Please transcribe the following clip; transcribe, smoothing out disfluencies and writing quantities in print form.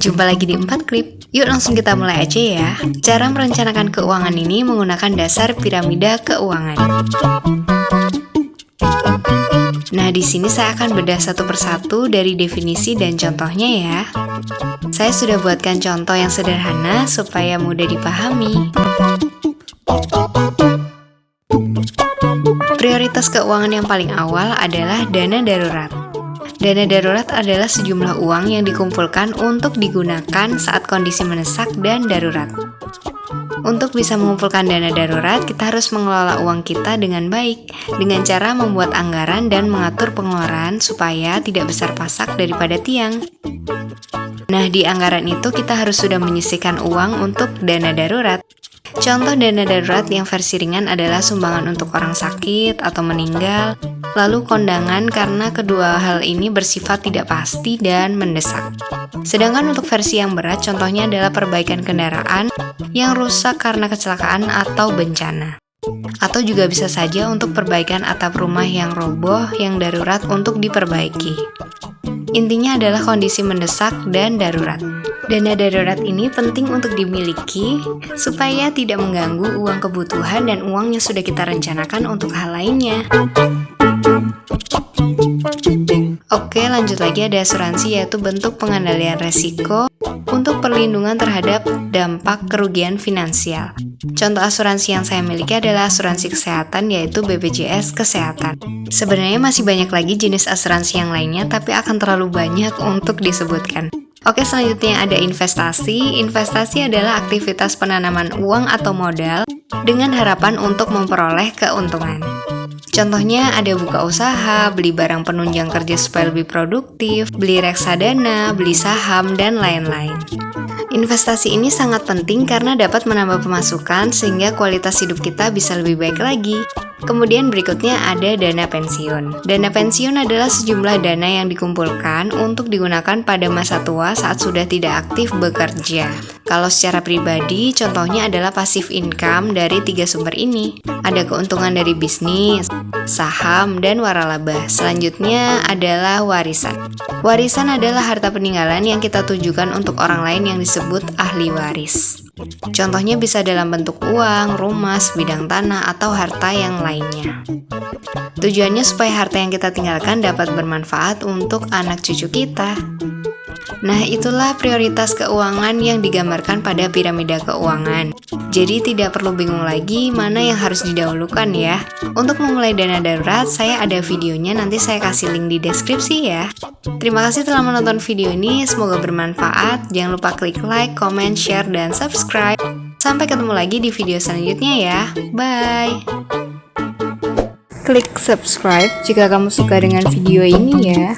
Jumpa lagi di 4 Klip. Yuk langsung kita mulai aja ya. Cara merencanakan keuangan ini menggunakan dasar piramida keuangan. Nah, di sini saya akan bedah satu persatu dari definisi dan contohnya ya. Saya sudah buatkan contoh yang sederhana supaya mudah dipahami. Prioritas keuangan yang paling awal adalah dana darurat. Dana darurat adalah sejumlah uang yang dikumpulkan untuk digunakan saat kondisi mendesak dan darurat. Untuk bisa mengumpulkan dana darurat, kita harus mengelola uang kita dengan baik, dengan cara membuat anggaran dan mengatur pengeluaran supaya tidak besar pasak daripada tiang. Nah, di anggaran itu kita harus sudah menyisihkan uang untuk dana darurat. Contoh dana darurat yang versi ringan adalah sumbangan untuk orang sakit atau meninggal, lalu kondangan karena kedua hal ini bersifat tidak pasti dan mendesak. Sedangkan untuk versi yang berat, contohnya adalah perbaikan kendaraan yang rusak karena kecelakaan atau bencana. Atau juga bisa saja untuk perbaikan atap rumah yang roboh yang darurat untuk diperbaiki. Intinya adalah kondisi mendesak dan darurat. Dana darurat ini penting untuk dimiliki supaya tidak mengganggu uang kebutuhan dan uang yang sudah kita rencanakan untuk hal lainnya. Oke, lanjut lagi ada asuransi, yaitu bentuk pengendalian resiko untuk perlindungan terhadap dampak kerugian finansial. Contoh asuransi yang saya miliki adalah asuransi kesehatan, yaitu BPJS Kesehatan. Sebenarnya masih banyak lagi jenis asuransi yang lainnya, tapi akan terlalu banyak untuk disebutkan. Oke, selanjutnya ada investasi. Investasi adalah aktivitas penanaman uang atau modal dengan harapan untuk memperoleh keuntungan. Contohnya ada buka usaha, beli barang penunjang kerja supaya lebih produktif, beli reksadana, beli saham, dan lain-lain. Investasi ini sangat penting karena dapat menambah pemasukan sehingga kualitas hidup kita bisa lebih baik lagi. Kemudian berikutnya ada dana pensiun. Dana pensiun adalah sejumlah dana yang dikumpulkan untuk digunakan pada masa tua saat sudah tidak aktif bekerja. Kalau secara pribadi, contohnya adalah passive income dari 3 sumber ini. Ada keuntungan dari bisnis, saham, dan waralaba. Selanjutnya adalah warisan. Warisan adalah harta peninggalan yang kita tujukan untuk orang lain yang disebut ahli waris. Contohnya bisa dalam bentuk uang, rumah, sebidang tanah, atau harta yang lainnya. Tujuannya supaya harta yang kita tinggalkan dapat bermanfaat untuk anak cucu kita. Nah, itulah prioritas keuangan yang digambarkan pada piramida keuangan. Jadi tidak perlu bingung lagi mana yang harus didahulukan ya. Untuk memulai dana darurat, saya ada videonya, nanti saya kasih link di deskripsi ya. Terima kasih telah menonton video ini, semoga bermanfaat. Jangan lupa klik like, comment, share, dan subscribe. Sampai ketemu lagi di video selanjutnya ya. Bye! Klik subscribe jika kamu suka dengan video ini ya.